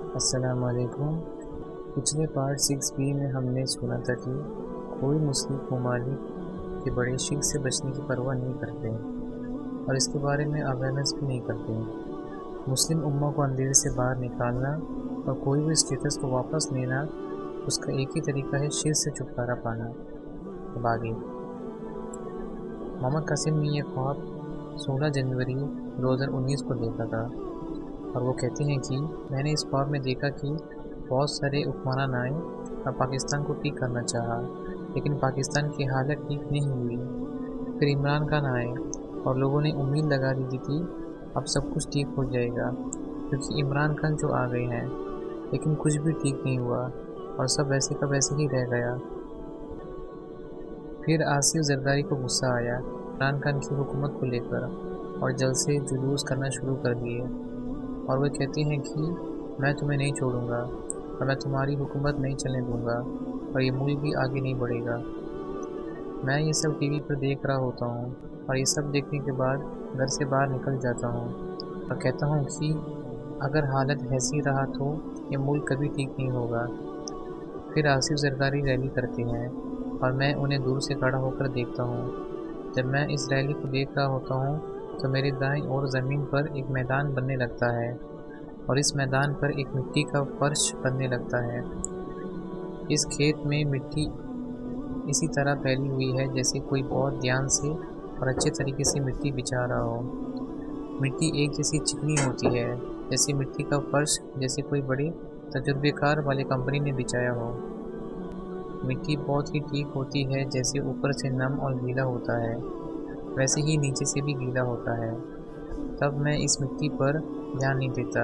السلام علیکم۔ پچھلے پارٹ 6B میں ہم نے سنا تھا کہ کوئی مسلم ممالک کے بڑے شرک سے بچنے کی پرواہ نہیں کرتے اور اس کے بارے میں اویئرنیس بھی نہیں کرتے۔ مسلم امہ کو اندھیرے سے باہر نکالنا اور کوئی بھی اسٹیٹس کو واپس لینا، اس کا ایک ہی طریقہ ہے شرک سے چھٹکارا پانا۔ اب آگے محمد قاسم نے یہ خواب 16 جنوری 2019 کو دیکھا تھا اور وہ کہتے ہیں کہ میں نے اس خواب میں دیکھا کہ بہت سارے حکمران آئے اور پاکستان کو ٹھیک کرنا چاہا، لیکن پاکستان کی حالت ٹھیک نہیں ہوئی۔ پھر عمران خان آئے اور لوگوں نے امید لگا دی تھی کہ اب سب کچھ ٹھیک ہو جائے گا کیونکہ عمران خان جو آ گئے ہیں، لیکن کچھ بھی ٹھیک نہیں ہوا اور سب ویسے کا ویسے ہی رہ گیا۔ پھر آصف زرداری کو غصہ آیا عمران خان کی حکومت کو لے کر اور جلسے جلوس کرنا شروع کر دیے، اور وہ کہتے ہیں کہ میں تمہیں نہیں چھوڑوں گا اور میں تمہاری حکومت نہیں چلنے دوں گا اور یہ ملک بھی آگے نہیں بڑھے گا۔ میں یہ سب ٹی وی پر دیکھ رہا ہوتا ہوں اور یہ سب دیکھنے کے بعد گھر سے باہر نکل جاتا ہوں اور کہتا ہوں کہ اگر حالت ایسی رہا تو یہ ملک کبھی ٹھیک نہیں ہوگا۔ پھر آصف زرداری ریلی کرتے ہیں اور میں انہیں دور سے کھڑا ہو کر دیکھتا ہوں۔ جب میں اس ریلی کو دیکھ رہا ہوتا ہوں تو میری دائیں اور زمین پر ایک میدان بننے لگتا ہے اور اس میدان پر ایک مٹی کا فرش بننے لگتا ہے۔ اس کھیت میں مٹی اسی طرح پھیلی ہوئی ہے جیسے کوئی بہت دھیان سے اور اچھے طریقے سے مٹی بچھا رہا ہو۔ مٹی ایک جیسی چکنی ہوتی ہے جیسے مٹی کا فرش جیسے کوئی بڑے تجربے کار والے کمپنی نے بچھایا ہو۔ مٹی بہت ہی ٹھیک ہوتی ہے، جیسے اوپر سے نم اور گیلا ہوتا ہے ویسے ہی نیچے سے بھی گیلا ہوتا ہے۔ تب میں اس مٹی پر دھیان نہیں دیتا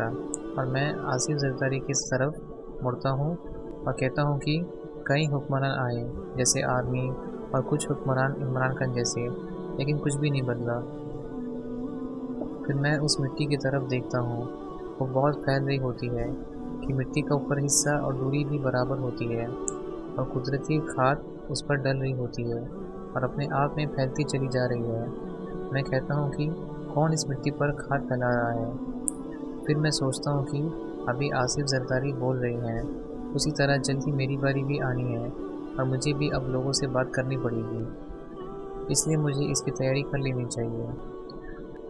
اور میں آصف زرداری کی طرف مڑتا ہوں اور کہتا ہوں کہ کئی حکمران آئے جیسے آرمی اور کچھ حکمران عمران خان جیسے، لیکن کچھ بھی نہیں بدلا۔ پھر میں اس مٹی کی طرف دیکھتا ہوں، وہ بہت پھیل رہی ہوتی ہے کہ مٹی کا اوپر حصہ اور دوری بھی برابر ہوتی ہے اور قدرتی کھاد اس پر ڈل رہی ہوتی ہے اور اپنے آپ میں پھیلتی چلی جا رہی ہے۔ میں کہتا ہوں کہ کون اس مٹی پر کھاد پھیلا رہا ہے؟ پھر میں سوچتا ہوں کہ ابھی آصف زرداری بول رہے ہیں، اسی طرح جلدی میری باری بھی آنی ہے اور مجھے بھی اب لوگوں سے بات کرنی پڑے گی، اس لیے مجھے اس کی تیاری کر لینی چاہیے۔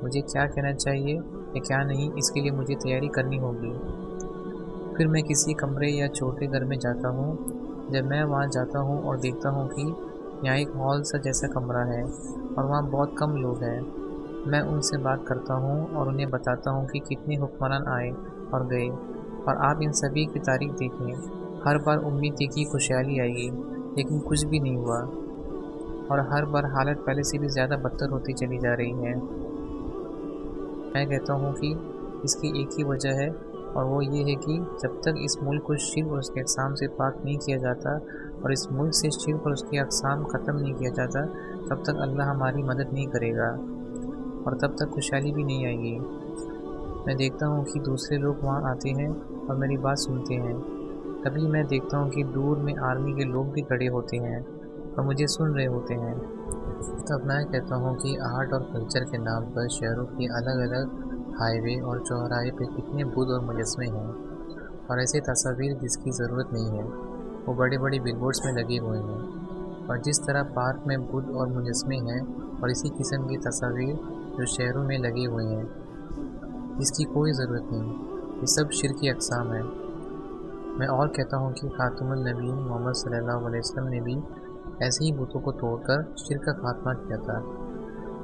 مجھے کیا کہنا چاہیے یا کیا نہیں، اس کے لیے مجھے تیاری کرنی ہوگی۔ پھر میں کسی کمرے یا چھوٹے گھر میں جاتا ہوں۔ جب میں وہاں جاتا ہوں اور دیکھتا ہوں کہ یہاں ایک ہال سا جیسا کمرہ ہے اور وہاں بہت کم لوگ ہیں، میں ان سے بات کرتا ہوں اور انہیں بتاتا ہوں کہ کتنے حکمران آئے اور گئے اور آپ ان سبھی کی تاریخ دیکھیں۔ ہر بار امید تھی کہ خوشحالی آئے گی، لیکن کچھ بھی نہیں ہوا اور ہر بار حالت پہلے سے بھی زیادہ بدتر ہوتی چلی جا رہی ہے۔ میں کہتا ہوں کہ اس کی ایک ہی وجہ ہے اور وہ یہ ہے کہ جب تک اس ملک کو شرک اور اس کے اقسام سے پاک نہیں کیا جاتا اور اس ملک سے شرک اور اس کے اقسام ختم نہیں کیا جاتا، تب تک اللہ ہماری مدد نہیں کرے گا اور تب تک خوشحالی بھی نہیں آئے گی۔ میں دیکھتا ہوں کہ دوسرے لوگ وہاں آتے ہیں اور میری بات سنتے ہیں۔ کبھی میں دیکھتا ہوں کہ دور میں آرمی کے لوگ بھی کھڑے ہوتے ہیں اور مجھے سن رہے ہوتے ہیں۔ تب میں کہتا ہوں کہ آرٹ اور کلچر کے نام پر شہروں کے الگ الگ ہائی وے اور چوراہے پہ کتنے بت اور مجسمے ہیں اور ایسے تصاویر جس کی ضرورت نہیں ہے وہ بڑے بڑے بل بورڈز میں لگے ہوئے ہیں، اور جس طرح پارک میں بت اور مجسمے ہیں اور اسی قسم کی تصاویر جو شہروں میں لگے ہوئے ہیں جس کی کوئی ضرورت نہیں، یہ سب شرک کی اقسام ہیں۔ میں اور کہتا ہوں کہ خاتم النبیین محمد صلی اللہ علیہ وسلم نے بھی ایسے ہی بتوں کو توڑ کر شرک کا خاتمہ کیا تھا۔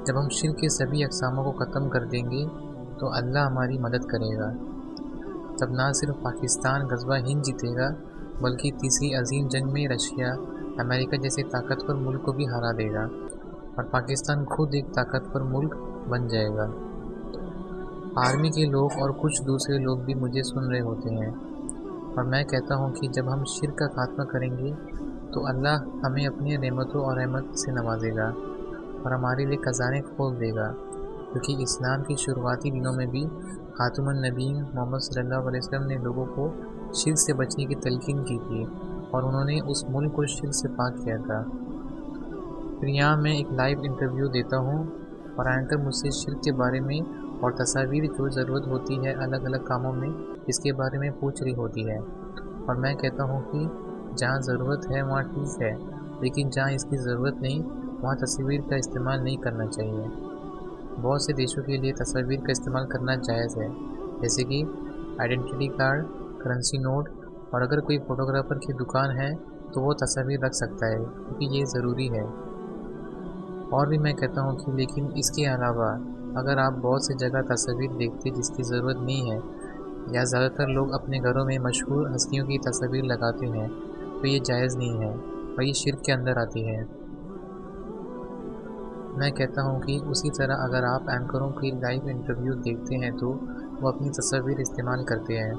جب ہم شرک کے سبھی اقساموں کو ختم کر دیں گے تو اللہ ہماری مدد کرے گا۔ تب نہ صرف پاکستان غزوہ ہند جیتے گا بلکہ تیسری عظیم جنگ میں رشیا، امریکہ جیسے طاقتور ملک کو بھی ہرا دے گا اور پاکستان خود ایک طاقتور ملک بن جائے گا۔ آرمی کے لوگ اور کچھ دوسرے لوگ بھی مجھے سن رہے ہوتے ہیں اور میں کہتا ہوں کہ جب ہم شرک کا خاتمہ کریں گے تو اللہ ہمیں اپنی نعمتوں اور رحمت سے نوازے گا اور ہمارے لیے خزانے کھول دے گا، کیونکہ اسلام کی شروعاتی دنوں میں بھی خاتم النبیین محمد صلی اللہ علیہ وسلم نے لوگوں کو شرک سے بچنے کی تلقین کی تھی اور انہوں نے اس ملک کو شرک سے پاک کیا تھا۔ پھر یہاں میں ایک لائیو انٹرویو دیتا ہوں اور اینکر مجھ سے شرک کے بارے میں اور تصاویر جو ضرورت ہوتی ہے الگ الگ کاموں میں اس کے بارے میں پوچھ رہی ہوتی ہے، اور میں کہتا ہوں کہ جہاں ضرورت ہے وہاں ٹھیک ہے، لیکن جہاں اس کی ضرورت نہیں وہاں تصویر کا استعمال نہیں کرنا چاہیے۔ بہت سے دیشوں کے لیے تصاویر کا استعمال کرنا جائز ہے، جیسے کہ آئیڈینٹی کارڈ، کرنسی نوٹ، اور اگر کوئی فوٹوگرافر کی دکان ہے تو وہ تصاویر رکھ سکتا ہے کیونکہ یہ ضروری ہے۔ اور بھی میں کہتا ہوں کہ لیکن اس کے علاوہ اگر آپ بہت سی جگہ تصاویر دیکھتے جس کی ضرورت نہیں ہے، یا زیادہ تر لوگ اپنے گھروں میں مشہور ہستیوں کی تصاویر لگاتے ہیں، تو یہ جائز نہیں ہے اور یہ شرک کے اندر آتی ہے۔ میں کہتا ہوں کہ اسی طرح اگر آپ اینکروں کی لائیو انٹرویو دیکھتے ہیں تو وہ اپنی تصاویر استعمال کرتے ہیں۔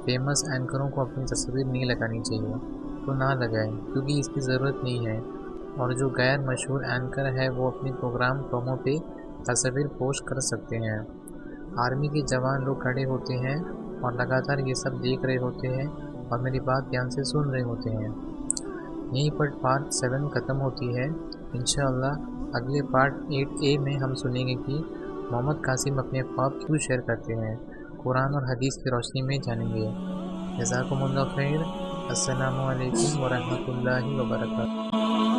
فیمس اینکروں کو اپنی تصاویر نہیں لگانی چاہیے، تو نہ لگائیں کیونکہ اس کی ضرورت نہیں ہے، اور جو غیر مشہور اینکر ہے وہ اپنے پروگرام پرومو پہ تصاویر پوسٹ کر سکتے ہیں۔ آرمی کے جوان لوگ کھڑے ہوتے ہیں اور لگاتار یہ سب دیکھ رہے ہوتے ہیں اور میری بات دھیان سے سن رہے ہوتے ہیں۔ یہیں پر پارٹ 7 ختم ہوتی ہے۔ انشاءاللہ اگلے پارٹ 8A میں ہم سنیں گے کہ محمد قاسم اپنے خواب کیوں شیئر کرتے ہیں، قرآن اور حدیث کی روشنی میں جانیں گے۔ جزاکم اللہ خیر۔ السلام علیکم ورحمۃ اللہ وبرکاتہ۔